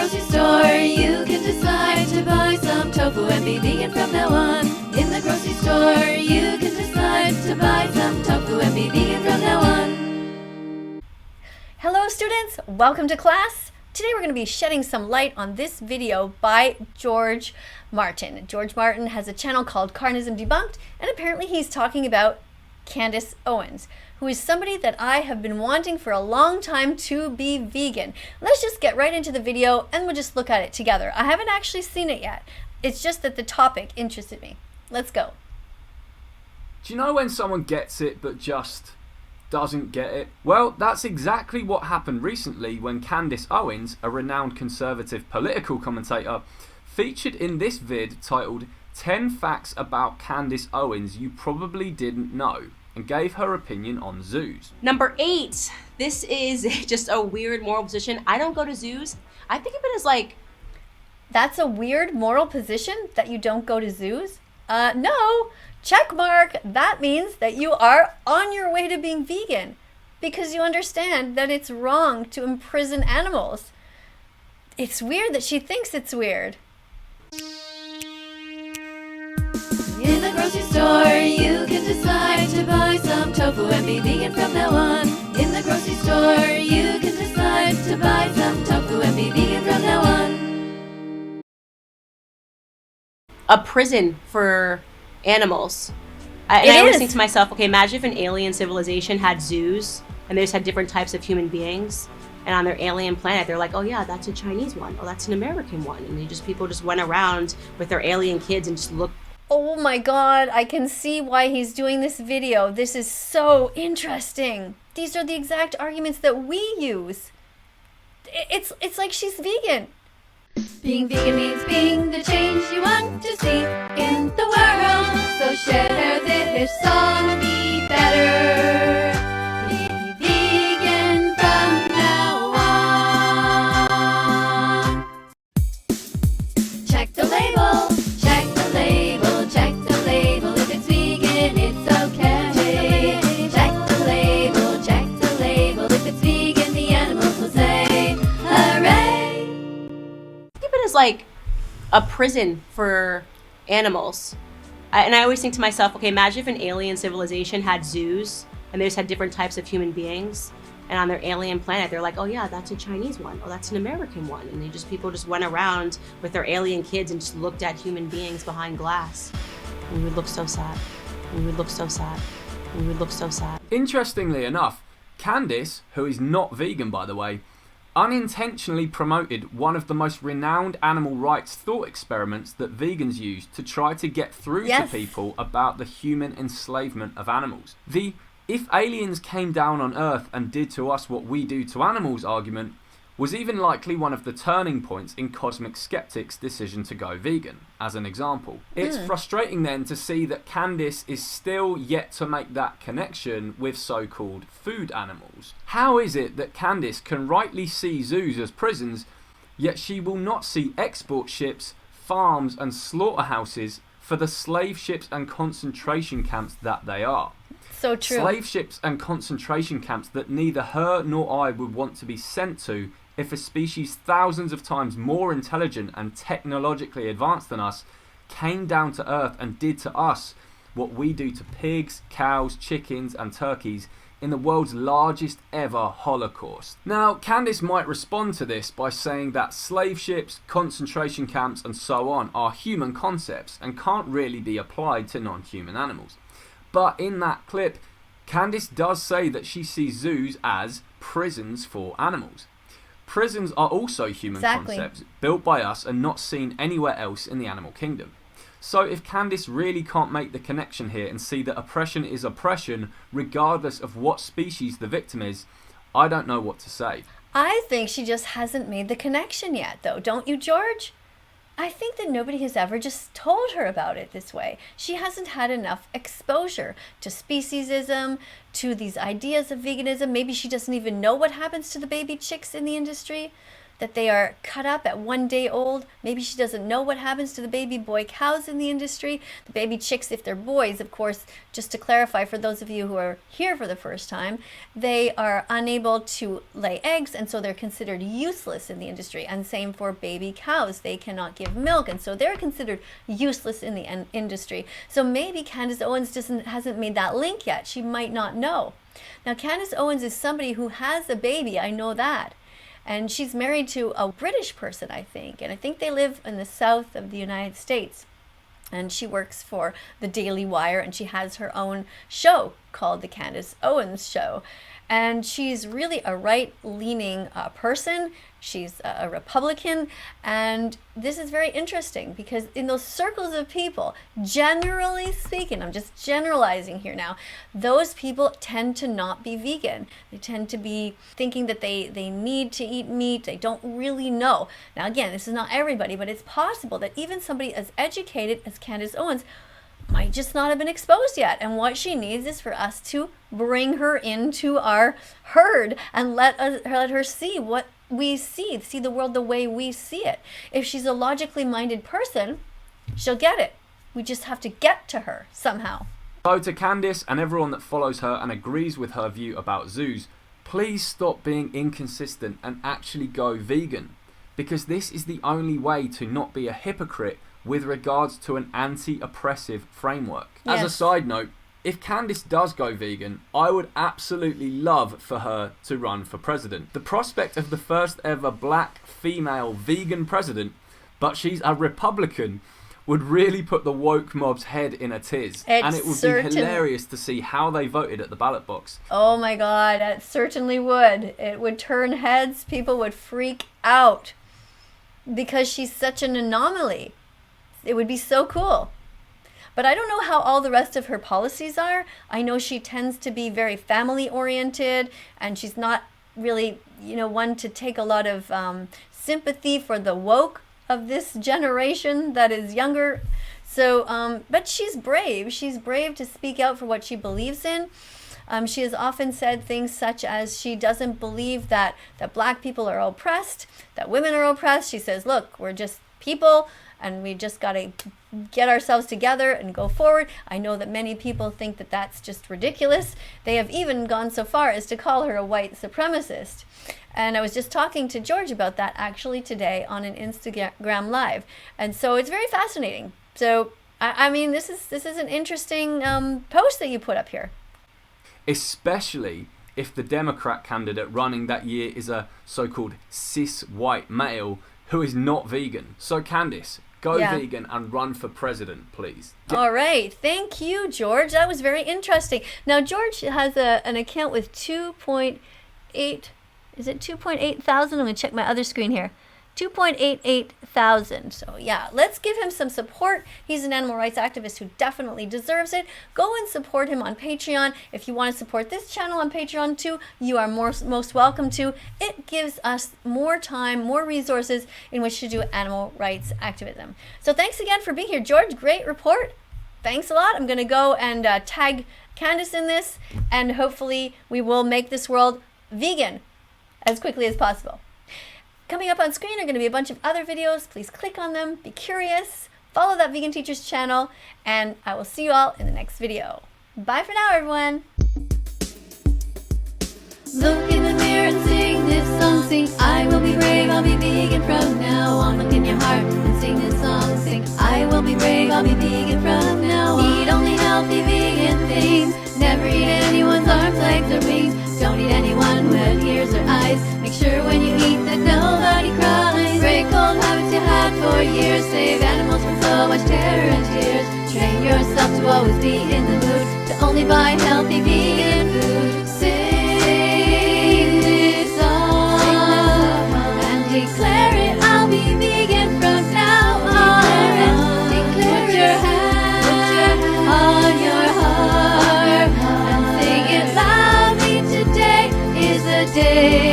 grocery store, you can decide to buy some tofu and be vegan from now on. In the grocery store, you can decide to buy some tofu and be vegan from now on. Hello students, welcome to class. Today we're going to be shedding some light on this video by George Martin. George Martin has a channel called Carnism Debunked, and apparently he's talking about Candace Owens, who is somebody that I have been wanting for a long time to be vegan. Let's just get right into the video and we'll just look at it together. I haven't actually seen it yet. It's just that the topic interested me. Let's go. Do you know when someone gets it but just doesn't get it? Well, that's exactly what happened recently when Candace Owens, a renowned conservative political commentator, featured in this vid titled 10 Facts About Candace Owens You Probably Didn't Know, and gave her opinion on zoos. Number 8, this is just a weird moral position. I don't go to zoos. I think of it as like... That's a weird moral position that you don't go to zoos? No, check mark. That means that you are on your way to being vegan because you understand that it's wrong to imprison animals. It's weird that she thinks it's weird. In the grocery store, you can decide to buy some tofu and be vegan from now on. In the grocery store, you can decide to buy some tofu and be vegan from now on. A prison for animals. I always think to myself, okay, imagine if an alien civilization had zoos and they just had different types of human beings, and on their alien planet they're like, oh yeah, that's a Chinese one, oh that's an American one, and people just went around with their alien kids and just looked. Oh my God, I can see why he's doing this video. This is so interesting. These are the exact arguments that we use. It's like she's vegan. Being vegan means being the change you want to see in the world. So share this song, be better. Be vegan from now on. Check the label. Check the label. Check the label. If it's vegan, it's okay. Check the label. Check the label. If it's vegan, the animals will say hooray. Think of it as like a prison for animals. And I always think to myself, okay, imagine if an alien civilization had zoos and they just had different types of human beings, and on their alien planet they're like, oh yeah, that's a Chinese one, oh that's an American one, and people just went around with their alien kids and just looked at human beings behind glass. We would look so sad. We would look so sad. We would look so sad. Interestingly enough, Candace, who is not vegan by the way, unintentionally promoted one of the most renowned animal rights thought experiments that vegans use to try to get through to people about the human enslavement of animals. The "if aliens came down on Earth and did to us what we do to animals" argument was even likely one of the turning points in cosmic skeptics' decision to go vegan, as an example. It's frustrating then to see that Candace is still yet to make that connection with so-called food animals. How is it that Candace can rightly see zoos as prisons, yet she will not see export ships, farms and slaughterhouses for the slave ships and concentration camps that they are? So true. Slave ships and concentration camps that neither her nor I would want to be sent to if a species thousands of times more intelligent and technologically advanced than us came down to Earth and did to us what we do to pigs, cows, chickens and turkeys in the world's largest ever holocaust. Now, Candace might respond to this by saying that slave ships, concentration camps and so on are human concepts and can't really be applied to non-human animals. But in that clip, Candace does say that she sees zoos as prisons for animals. Prisons are also human concepts built by us and not seen anywhere else in the animal kingdom. So if Candace really can't make the connection here and see that oppression is oppression regardless of what species the victim is, I don't know what to say. I think she just hasn't made the connection yet though, don't you, George? I think that nobody has ever just told her about it this way. She hasn't had enough exposure to speciesism, to these ideas of veganism. Maybe she doesn't even know what happens to the baby chicks in the industry. that they are cut up at 1 day old. Maybe she doesn't know what happens to the baby boy cows in the industry. The baby chicks, if they're boys, of course, just to clarify for those of you who are here for the first time, they are unable to lay eggs, and so they're considered useless in the industry. And same for baby cows. They cannot give milk, and so they're considered useless in the industry. So maybe Candace Owens hasn't made that link yet. She might not know. Now, Candace Owens is somebody who has a baby, I know that. And she's married to a British person, I think. And I think they live in the south of the United States. And she works for the Daily Wire, and she has her own show called The Candace Owens Show. And she's really a right-leaning person. She's a Republican. And this is very interesting because in those circles of people, generally speaking, I'm just generalizing here now, those people tend to not be vegan. They tend to be thinking that they need to eat meat. They don't really know. Now, again, this is not everybody, but it's possible that even somebody as educated as Candace Owens might just not have been exposed yet. And what she needs is for us to bring her into our herd and let her see what we see the world the way we see it. If she's a logically minded person, she'll get it. We just have to get to her somehow. So to Candace and everyone that follows her and agrees with her view about zoos, please stop being inconsistent and actually go vegan, because this is the only way to not be a hypocrite with regards to an anti-oppressive framework. Yes. As a side note, if Candace does go vegan, I would absolutely love for her to run for president. The prospect of the first ever black female vegan president, but she's a Republican, would really put the woke mob's head in a tiz. And it would be hilarious to see how they voted at the ballot box. Oh my God, it certainly would. It would turn heads. People would freak out because she's such an anomaly. It would be so cool. But I don't know how all the rest of her policies are. I know she tends to be very family oriented, and she's not really, one to take a lot of sympathy for the woke of this generation that is younger. So, but she's brave. She's brave to speak out for what she believes in. She has often said things such as she doesn't believe that black people are oppressed, that women are oppressed. She says, look, we're just people, and we just got to get ourselves together and go forward. I know that many people think that that's just ridiculous. They have even gone so far as to call her a white supremacist. And I was just talking to George about that actually today on an Instagram Live. And so it's very fascinating. So, I mean, this is an interesting post that you put up here. Especially if the Democrat candidate running that year is a so-called cis white male who is not vegan. So Candace, go vegan and run for president, please. All right. Thank you, George. That was very interesting. Now, George has an account with 2.8, is it 2.8 thousand? I'm going to check my other screen here. 2.88 thousand. So yeah, let's give him some support. He's an animal rights activist who definitely deserves it. Go and support him on Patreon. If you want to support this channel on Patreon too, you are most welcome to. It gives us more time, more resources in which to do animal rights activism. So thanks again for being here, George. Great report. Thanks a lot. I'm going to go and tag Candace in this, and hopefully we will make this world vegan as quickly as possible. Coming up on screen are going to be a bunch of other videos. Please click on them, be curious, follow That Vegan Teacher's channel, and I will see you all in the next video. Bye for now, everyone. Look in the mirror and sing this song. Sing, I will be brave, I'll be vegan from now on. Look in your heart and sing this song. Sing, I will be brave, I'll be vegan from now on. Eat only healthy vegan things. Never eat anyone's arms, legs, or wings. Don't eat anyone who has ears or eyes. Make sure when you eat that nobody cries. Break old habits you had for years. Save animals from so much terror and tears. Train yourself to always be in the mood to only buy healthy vegan food. Sing this song and declare it. I'll be vegan from now on. Declare it. Put your hand on your heart and sing it loudly. Today is the day.